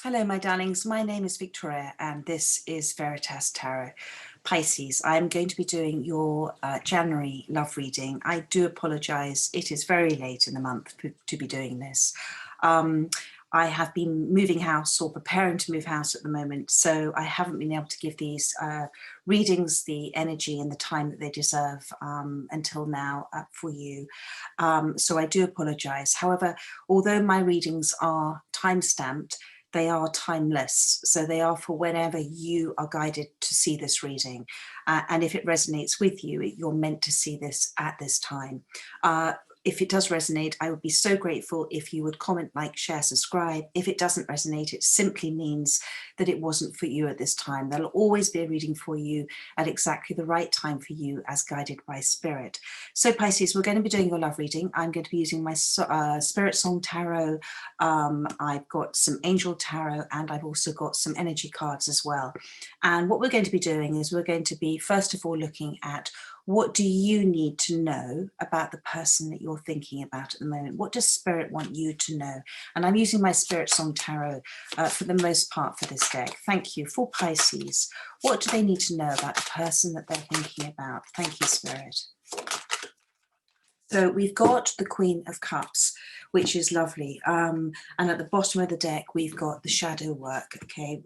Hello, my darlings. My name is Victoria, and this is Veritas Tarot. Pisces, I'm going to be doing your January love reading. I do apologise. It is very late in the month to be doing this. I have been moving house or preparing to move house at the moment, so I haven't been able to give these readings the energy and the time that they deserve until now for you. So I do apologise. However, although my readings are time-stamped, they are timeless, so they are for whenever you are guided to see this reading. And if it resonates with you, you're meant to see this at this time. If it does resonate, I would be so grateful if you would comment, like, share, subscribe. If it doesn't resonate, it simply means that it wasn't for you at this time. There'll always be a reading for you at exactly the right time for you as guided by Spirit. So Pisces, we're going to be doing your love reading. I'm going to be using my Spirit Song Tarot. I've got some Angel Tarot, and I've also got some energy cards as well. And what we're going to be doing is we're going to be, first of all, looking at what do you need to know about the person that you're thinking about at the moment? What does Spirit want you to know? And I'm using my Spirit Song Tarot for the most part for this deck. Thank you. For Pisces, what do they need to know about the person that they're thinking about? Thank you, Spirit. So we've got the Queen of Cups, which is lovely. And at the bottom of the deck, we've got the shadow work, okay?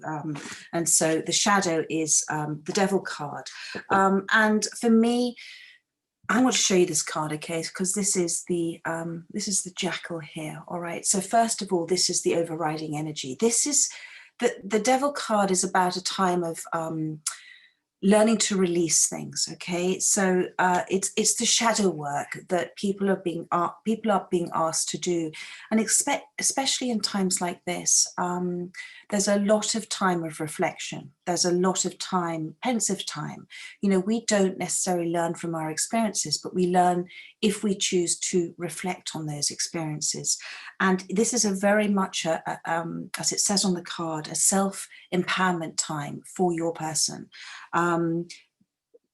And so the shadow is the Devil card. And for me, I want to show you this card, okay? Because this is the jackal here, all right? So first of all, this is the overriding energy. This is, the Devil card is about a time of learning to release things, okay? So it's the shadow work that people are being asked to do, and especially in times like this, there's a lot of time of reflection. There's a lot of time, pensive time. You know, we don't necessarily learn from our experiences, but we learn if we choose to reflect on those experiences. And this is a very much, as it says on the card, a self-empowerment time for your person.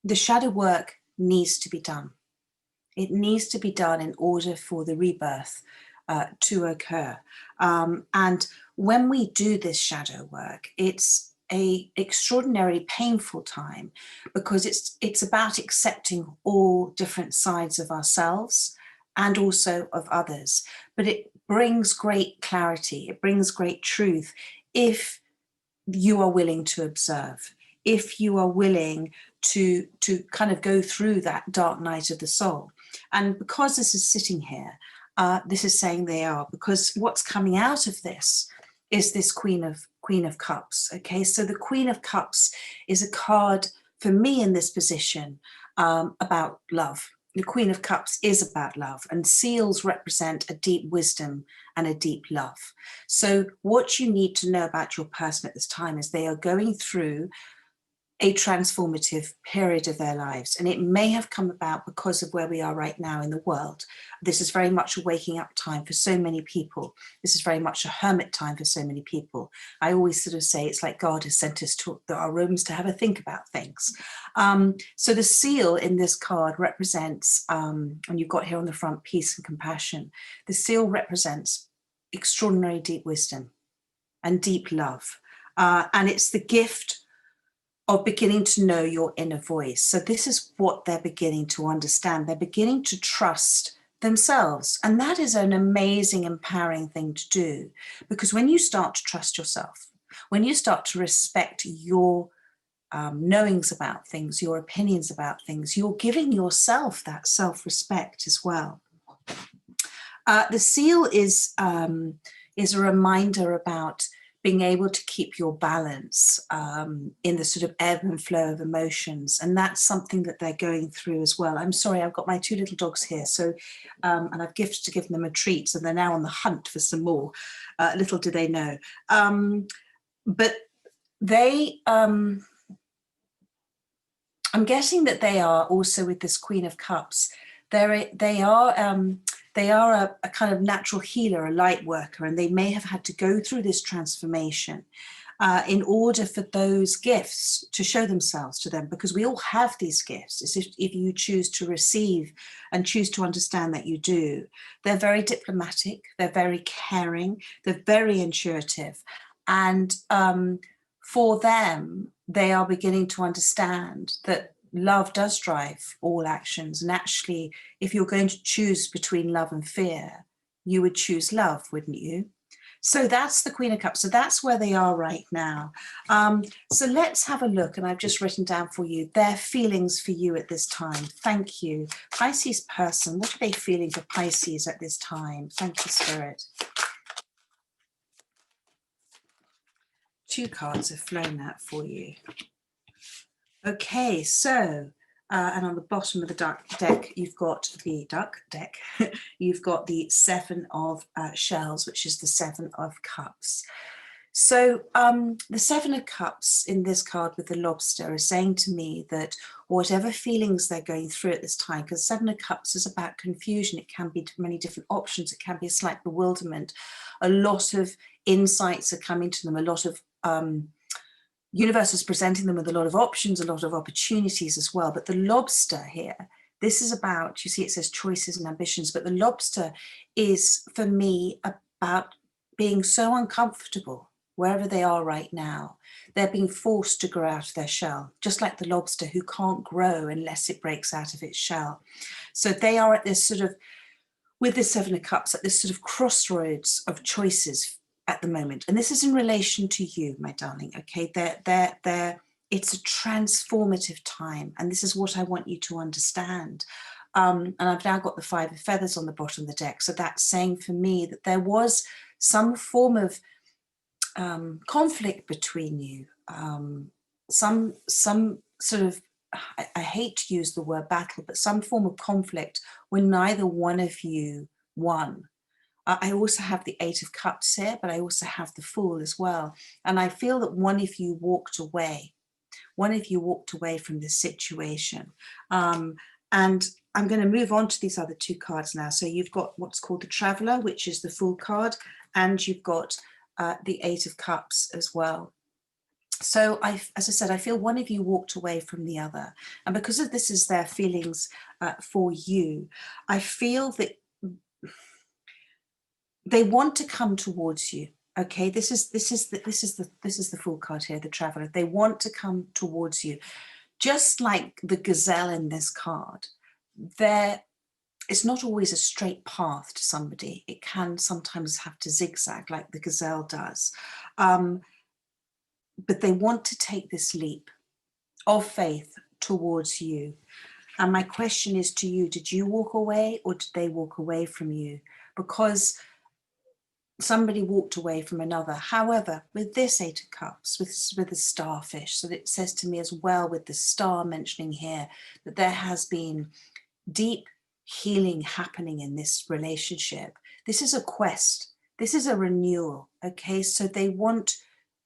The shadow work needs to be done. It needs to be done in order for the rebirth to occur. And when we do this shadow work, it's an extraordinary painful time, because it's about accepting all different sides of ourselves and also of others. But it brings great clarity, it brings great truth if you are willing to observe, if you are willing to kind of go through that dark night of the soul. And because this is sitting here, this is saying they are, because what's coming out of this is this Queen of Cups, okay? So the Queen of Cups is a card for me in this position about love. The Queen of Cups is about love, and seals represent a deep wisdom and a deep love. So what you need to know about your person at this time is they are going through a transformative period of their lives, and it may have come about because of where we are right now in the world. This is very much a waking up time for so many people. This is very much a hermit time for so many people. I always sort of say it's like God has sent us to our rooms to have a think about things. So the seal in this card represents, and you've got here on the front, peace and compassion. The seal represents extraordinary deep wisdom and deep love, and it's the gift of beginning to know your inner voice. So this is what they're beginning to understand. They're beginning to trust themselves. And that is an amazing, empowering thing to do, because when you start to trust yourself, when you start to respect your knowings about things, your opinions about things, you're giving yourself that self-respect as well. The seal is a reminder about being able to keep your balance in the sort of ebb and flow of emotions. And that's something that they're going through as well. I'm sorry, I've got my two little dogs here. So, and I've gifted to give them a treat. So they're now on the hunt for some more, little do they know. But they, I'm guessing that they are also, with this Queen of Cups, they are a kind of natural healer, a light worker, and they may have had to go through this transformation in order for those gifts to show themselves to them, because we all have these gifts. It's if you choose to receive and choose to understand that you do. They're very diplomatic, they're very caring, they're very intuitive. And for them, they are beginning to understand that love does drive all actions. And actually, if you're going to choose between love and fear, you would choose love, wouldn't you? So that's the Queen of Cups. So that's where they are right now. So let's have a look. And I've just written down for you their feelings for you at this time. Thank you. Pisces person, what are they feeling for Pisces at this time? Thank you, Spirit. 2 cards have flown out for you. Okay, so, and on the bottom of the deck, you've got the you've got the 7 of shells, which is the 7 of cups. So the 7 of cups in this card with the lobster is saying to me that whatever feelings they're going through at this time, because 7 of cups is about confusion, it can be many different options, it can be a slight bewilderment, a lot of insights are coming to them, a lot of universe is presenting them with a lot of options, a lot of opportunities as well. But the lobster here, this is about, you see it says choices and ambitions, but the lobster is for me about being so uncomfortable wherever they are right now. They're being forced to grow out of their shell, just like the lobster who can't grow unless it breaks out of its shell. So they are at this sort of, with the 7 of cups, at this sort of crossroads of choices at the moment. And this is in relation to you, my darling, okay? It's a transformative time. And this is what I want you to understand. And I've now got the 5 of feathers on the bottom of the deck. So that's saying for me that there was some form of conflict between you, some sort of, I hate to use the word battle, but some form of conflict when neither one of you won. I also have the 8 of cups here, but I also have the Fool as well. And I feel that one of you walked away. One of you walked away from this situation. And I'm going to move on to these other 2 cards now. So you've got what's called the Traveler, which is the Fool card, and you've got the 8 of cups as well. So as I said, I feel one of you walked away from the other. And because of this is their feelings for you, I feel that they want to come towards you. Okay, this is the Fool card here, the Traveler. They want to come towards you, just like the gazelle in this card. It's not always a straight path to somebody. It can sometimes have to zigzag, like the gazelle does. But they want to take this leap of faith towards you. And my question is to you: did you walk away, or did they walk away from you? Because somebody walked away from another. However, with this 8 of cups, with the starfish, so it says to me as well, with the star mentioning here, that there has been deep healing happening in this relationship. This is a quest. This is a renewal. Okay, so they want,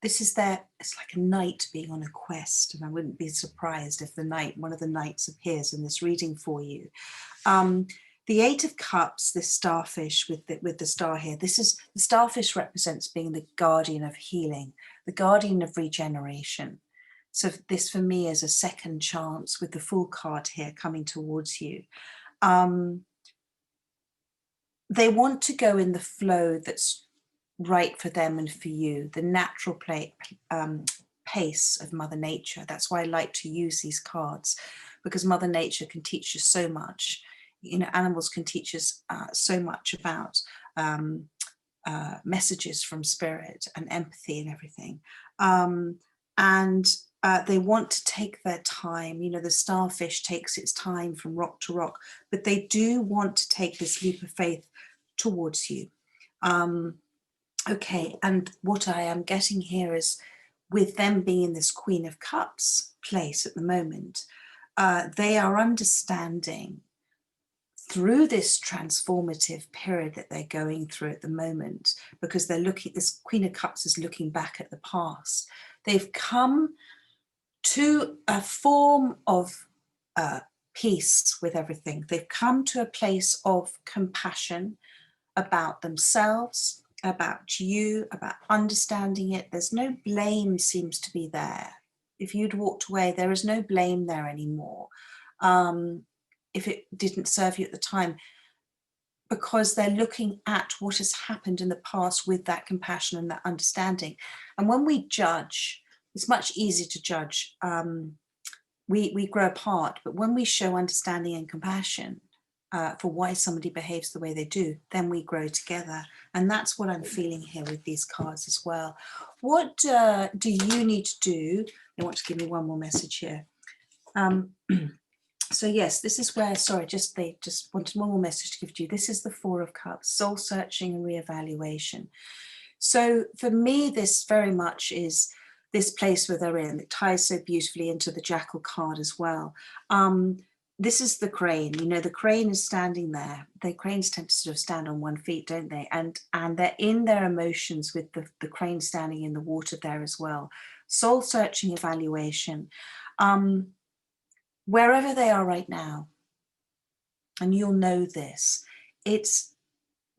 it's like a knight being on a quest, and I wouldn't be surprised if one of the knights appears in this reading for you. The 8 of cups, this starfish with the star here, the starfish represents being the guardian of healing, the guardian of regeneration. So this for me is a second chance with the Fool card here coming towards you. They want to go in the flow that's right for them and for you, the natural pace of Mother Nature. That's why I like to use these cards, because Mother Nature can teach us so much. Animals can teach us so much about messages from spirit and empathy and everything. They want to take their time. The starfish takes its time from rock to rock, but they do want to take this leap of faith towards you. Okay, and what I am getting here is, with them being in this Queen of Cups place at the moment, they are understanding through this transformative period that they're going through at the moment, because this Queen of Cups is looking back at the past. They've come to a form of peace with everything. They've come to a place of compassion about themselves, about you, about understanding it. There's no blame seems to be there. If you'd walked away, there is no blame there anymore. If it didn't serve you at the time, because they're looking at what has happened in the past with that compassion and that understanding. And when we judge, it's much easier to judge. We grow apart, but when we show understanding and compassion for why somebody behaves the way they do, then we grow together. And that's what I'm feeling here with these cards as well. What do you need to do? They want to give me one more message here. So yes, this is where, sorry, they just wanted one more message to give to you. This is the Four of Cups, soul searching and reevaluation. So for me, this very much is this place where they're in. It ties so beautifully into the Jackal card as well. This is the crane. You know, the crane is standing there. The cranes tend to sort of stand on one feet, don't they? And they're in their emotions with the crane standing in the water there as well. Soul searching evaluation. Wherever they are right now, and you'll know this, it's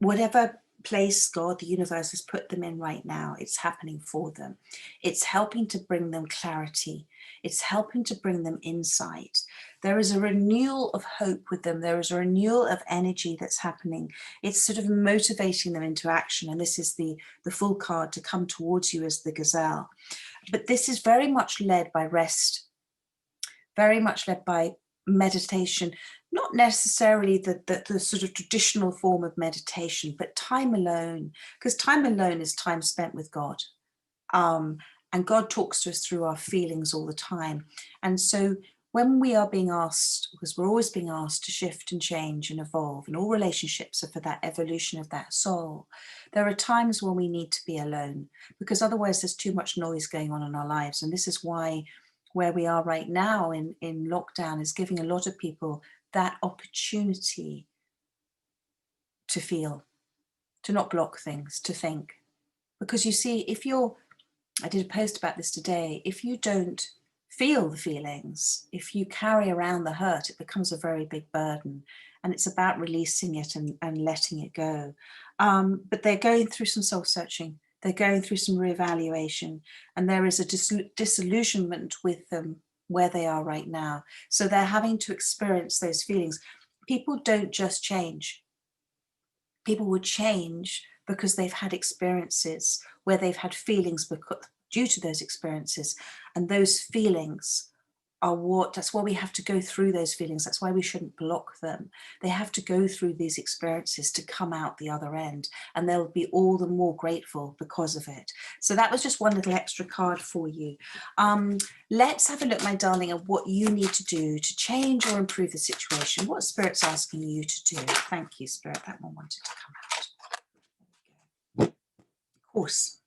whatever place God, the universe has put them in right now, it's happening for them. It's helping to bring them clarity. It's helping to bring them insight. There is a renewal of hope with them. There is a renewal of energy that's happening. It's sort of motivating them into action. And this is the full card to come towards you as the gazelle. But this is very much led by rest, very much led by meditation, not necessarily the sort of traditional form of meditation, but time alone, because time alone is time spent with God. And God talks to us through our feelings all the time. And so when we are being asked, because we're always being asked to shift and change and evolve, and all relationships are for that evolution of that soul, there are times when we need to be alone, because otherwise there's too much noise going on in our lives. And this is why where we are right now in lockdown is giving a lot of people that opportunity to feel, to not block things, to think. Because you see, I did a post about this today, if you don't feel the feelings, if you carry around the hurt, it becomes a very big burden. And it's about releasing it and letting it go. But they're going through some soul searching. They're going through some reevaluation, and there is a disillusionment with them where they are right now. So they're having to experience those feelings. People don't just change. People would change because they've had experiences where they've had feelings due to those experiences. And those feelings are that's why we have to go through those feelings. That's why we shouldn't block them. They have to go through these experiences to come out the other end, and they'll be all the more grateful because of it. So that was just one little extra card for you. Let's have a look, my darling, at what you need to do to change or improve the situation. What Spirit's asking you to do. Thank you, Spirit. That one wanted to come out. Of course.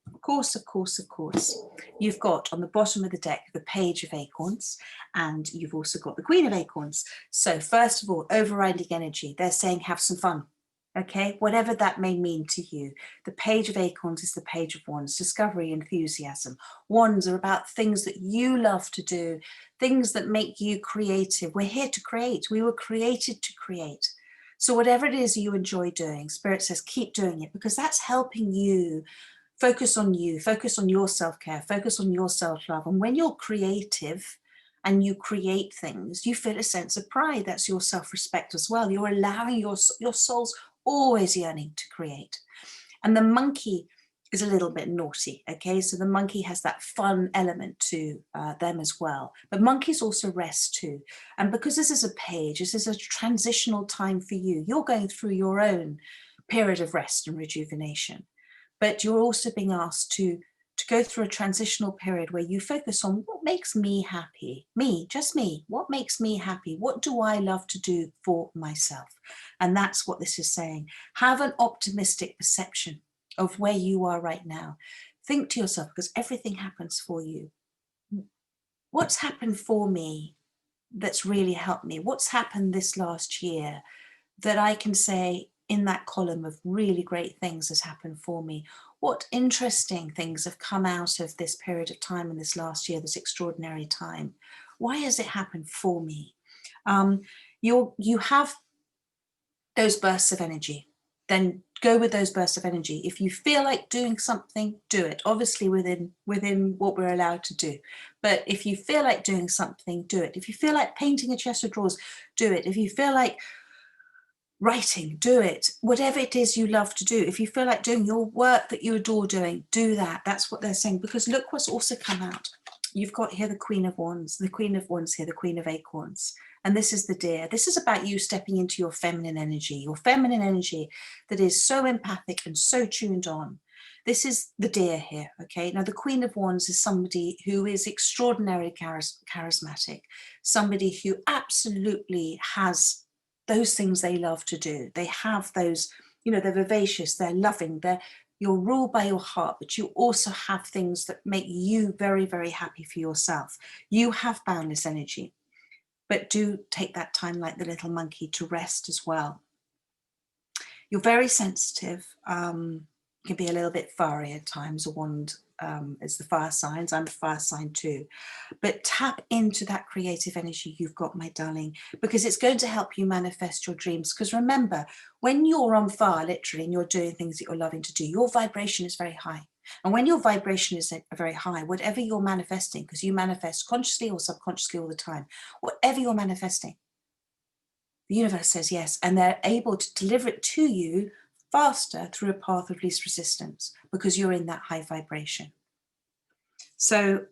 You've got on the bottom of the deck the Page of Acorns, and you've also got the Queen of Acorns. So first of all, overriding energy. They're saying have some fun. Okay, whatever that may mean to you. The Page of Acorns is the Page of Wands, discovery, enthusiasm. Wands are about things that you love to do, things that make you creative. We're here to create. We were created to create. So whatever it is you enjoy doing, Spirit says keep doing it, because that's helping you focus on you, focus on your self-care, focus on your self-love. And when you're creative and you create things, you feel a sense of pride. That's your self-respect as well. You're allowing your soul's always yearning to create. And the monkey is a little bit naughty, okay? So the monkey has that fun element to them as well. But monkeys also rest too. And because this is a page, this is a transitional time for you. You're going through your own period of rest and rejuvenation. But you're also being asked to go through a transitional period where you focus on what makes me happy, just me, what makes me happy, what do I love to do for myself? And that's what this is saying. Have an optimistic perception of where you are right now. Think to yourself, because everything happens for you. What's happened for me that's really helped me? What's happened this last year that I can say, in that column of really great things has happened for me? What interesting things have come out of this period of time in this last year, this extraordinary time? Why has it happened for me? You have those bursts of energy, then go with those bursts of energy. If you feel like doing something, do it, obviously within what we're allowed to do. But if you feel like doing something, do it. If you feel like painting a chest of drawers, do it. If you feel like writing, do it. Whatever it is you love to do. If you feel like doing your work that you adore doing, do that. That's what they're saying. Because look what's also come out. You've got here the Queen of Wands, the Queen of Wands here, the Queen of Acorns. And this is the Deer. This is about you stepping into your feminine energy that is so empathic and so tuned on. This is the Deer here, okay? Now, the Queen of Wands is somebody who is extraordinarily charismatic, somebody who absolutely has those things they love to do. They have those, you know, they're vivacious, they're loving, you're ruled by your heart, but you also have things that make you very, very happy for yourself. You have boundless energy, but do take that time like the little monkey to rest as well. You're very sensitive. You can be a little bit fiery at times. A wand is the fire signs. I'm a fire sign too. But tap into that creative energy you've got, my darling, because it's going to help you manifest your dreams. Because remember, when you're on fire, literally, and you're doing things that you're loving to do, your vibration is very high. And when your vibration is very high, whatever you're manifesting, because you manifest consciously or subconsciously all the time, whatever you're manifesting, the universe says yes, and they're able to deliver it to you faster through a path of least resistance because you're in that high vibration. So,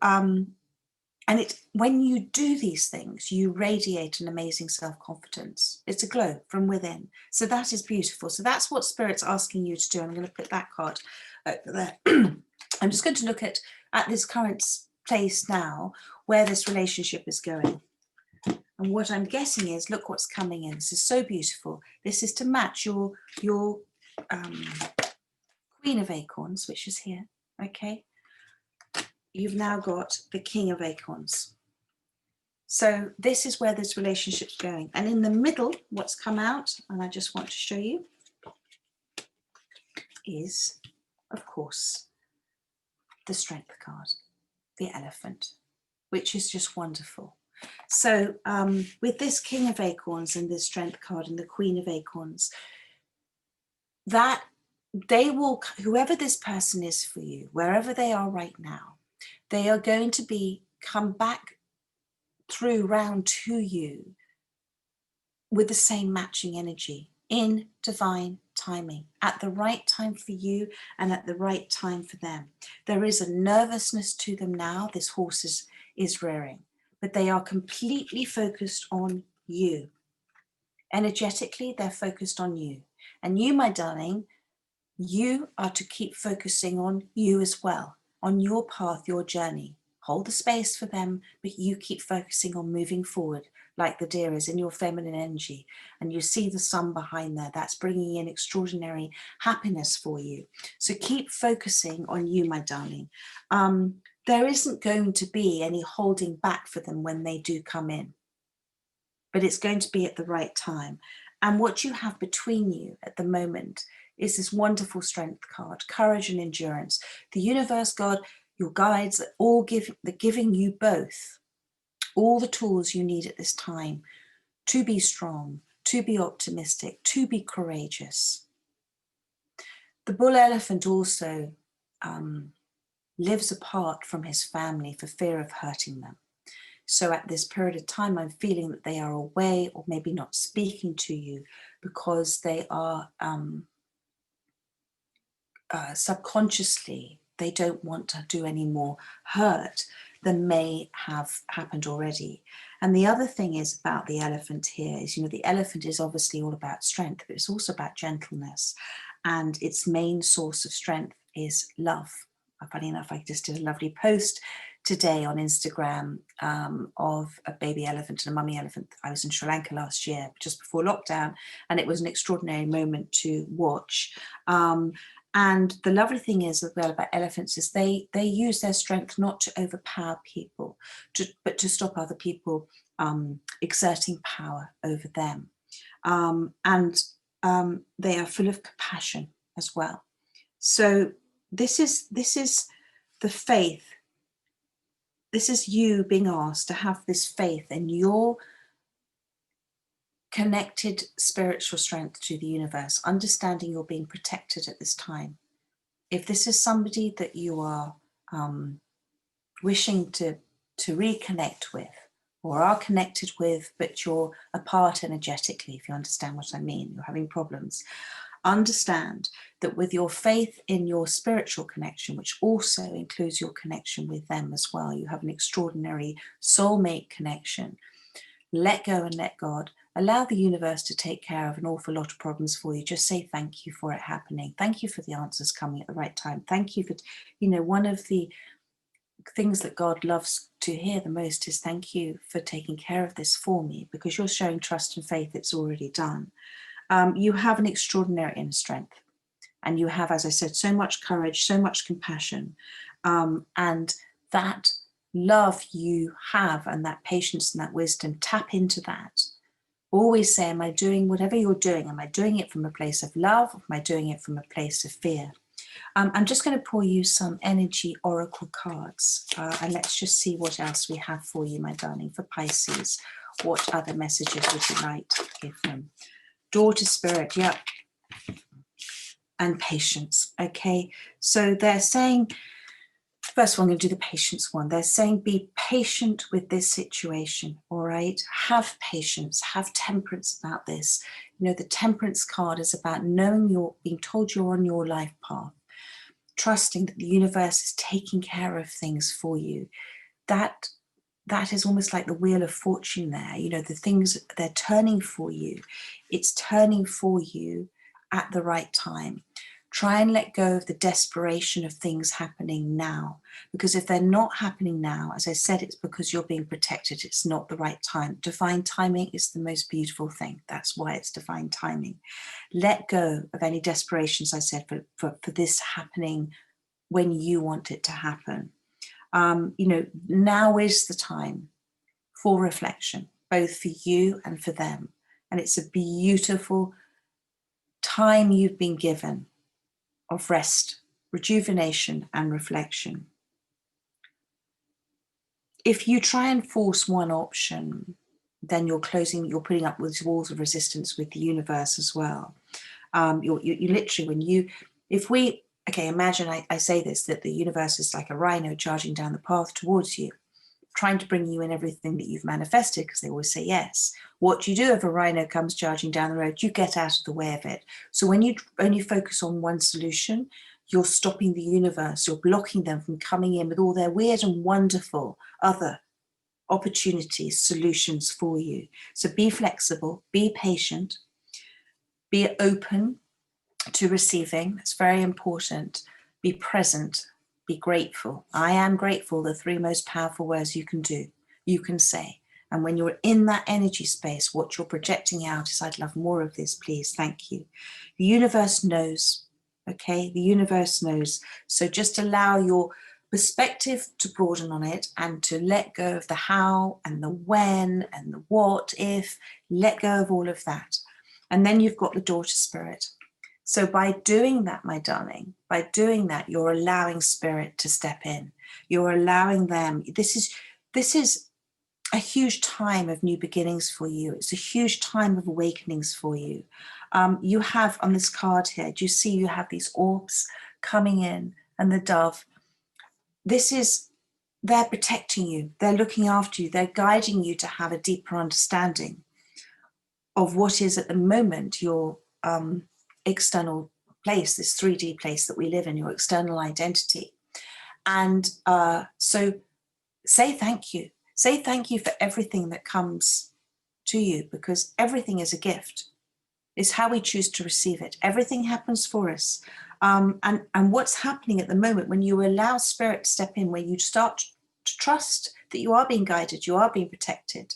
when you do these things, you radiate an amazing self-confidence. It's a glow from within. So that is beautiful. So that's what Spirit's asking you to do. I'm going to put that card over there. I'm just going to look at this current place now, where this relationship is going. And what I'm guessing is, look what's coming in. This is so beautiful. This is to match your Queen of Acorns, which is here, okay? You've now got the King of Acorns. So this is where this relationship's going. And in the middle, what's come out, and I just want to show you, is, of course, the Strength card, the Elephant, which is just wonderful. So with this King of Acorns and this Strength card and the Queen of Acorns, that they will, whoever this person is for you, wherever they are right now, they are going to come back through round to you with the same matching energy in divine timing, at the right time for you and at the right time for them. There is a nervousness to them now. This horse is rearing, but they are completely focused on you. Energetically, they're focused on you. And you, my darling, you are to keep focusing on you as well, on your path, your journey. Hold the space for them, but you keep focusing on moving forward like the Deer is in your feminine energy. And you see the sun behind there. That's bringing in extraordinary happiness for you. So keep focusing on you, my darling. There isn't going to be any holding back for them when they do come in, but it's going to be at the right time. And what you have between you at the moment is this wonderful Strength card, courage and endurance. The universe, God, your guides, they're giving you both all the tools you need at this time to be strong, to be optimistic, to be courageous. The bull elephant also lives apart from his family for fear of hurting them. So at this period of time, I'm feeling that they are away or maybe not speaking to you because they are subconsciously, they don't want to do any more hurt than may have happened already. And the other thing is about the elephant here is, you know, the elephant is obviously all about strength, but it's also about gentleness. And its main source of strength is love. Funny enough, I just did a lovely post today on Instagram of a baby elephant and a mummy elephant. I was in Sri Lanka last year, just before lockdown, and it was an extraordinary moment to watch. And the lovely thing is as well about elephants is they use their strength not to overpower people, but to stop other people exerting power over them. They are full of compassion as well. So this is the faith. This is you being asked to have this faith in your connected spiritual strength to the universe, understanding you're being protected at this time. If this is somebody that you are wishing to reconnect with, or are connected with, but you're apart energetically, if you understand what I mean, you're having problems. Understand that with your faith in your spiritual connection, which also includes your connection with them as well, you have an extraordinary soulmate connection. Let go and let God. Allow the universe to take care of an awful lot of problems for you. Just say thank you for it happening. Thank you for the answers coming at the right time. Thank you for, one of the things that God loves to hear the most is thank you for taking care of this for me, because you're showing trust and faith it's already done. You have an extraordinary inner strength, and you have, as I said, so much courage, so much compassion, and that love you have and that patience and that wisdom, tap into that. Always say, am I doing whatever you're doing? Am I doing it from a place of love? Or am I doing it from a place of fear? I'm just going to pull you some energy oracle cards, and let's just see what else we have for you, my darling, for Pisces. What other messages would you like to give them? Daughter Spirit, yep. And patience, okay? So they're saying, first one, I'm going to do the patience one. They're saying be patient with this situation, all right? Have patience, have temperance about this. The temperance card is about knowing you're being told you're on your life path, trusting that the universe is taking care of things for you. That is almost like the wheel of fortune there. The things, they're turning for you. It's turning for you at the right time. Try and let go of the desperation of things happening now, because if they're not happening now, as I said, it's because you're being protected. It's not the right time. Divine timing is the most beautiful thing. That's why it's divine timing. Let go of any desperations, I said, for this happening when you want it to happen. Now is the time for reflection, both for you and for them. And it's a beautiful time you've been given of rest, rejuvenation, and reflection. If you try and force one option, then you're putting up with walls of resistance with the universe as well. You literally, imagine I say this, that the universe is like a rhino charging down the path towards you, trying to bring you in everything that you've manifested, because they always say yes. What you do if a rhino comes charging down the road, you get out of the way of it. So when you only focus on one solution, you're stopping the universe, you're blocking them from coming in with all their weird and wonderful other opportunities, solutions for you. So be flexible, be patient, be open to receiving. It's very important. Be present, be grateful. I am grateful, the three most powerful words you can do, you can say. And when you're in that energy space, what you're projecting out is, I'd love more of this, please, thank you. The universe knows, okay? The universe knows. So just allow your perspective to broaden on it and to let go of the how and the when and the what if. Let go of all of that. And then you've got the daughter spirit. So by doing that, my darling, by doing that, you're allowing spirit to step in. You're allowing them. This is a huge time of new beginnings for you. It's a huge time of awakenings for you. You have on this card here, do you see you have these orbs coming in and the dove? They're protecting you. They're looking after you. They're guiding you to have a deeper understanding of what is at the moment your external place, this 3D place that we live in, your external identity. And so say thank you. Say thank you for everything that comes to you, because everything is a gift. It's how we choose to receive it. Everything happens for us. And what's happening at the moment, when you allow spirit to step in, when you start to trust that you are being guided, you are being protected,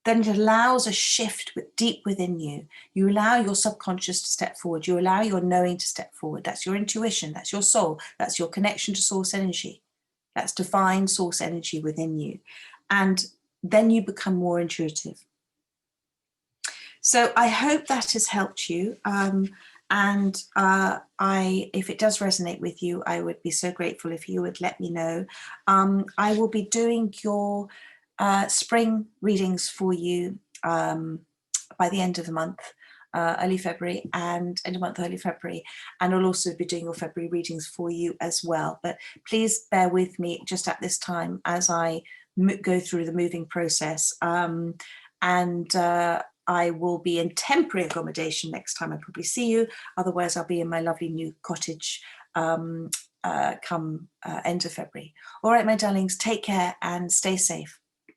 then it allows a shift deep within you. You allow your subconscious to step forward. You allow your knowing to step forward. That's your intuition. That's your soul. That's your connection to source energy. That's divine source energy within you. And then you become more intuitive. So I hope that has helped you. If it does resonate with you, I would be so grateful if you would let me know. I will be doing your spring readings for you by the end of the month, early February, and end of month, early February, and I'll also be doing your February readings for you as well. But please bear with me just at this time as I go through the moving process. And I will be in temporary accommodation next time I probably see you. Otherwise, I'll be in my lovely new cottage come end of February. All right, my darlings, take care and stay safe.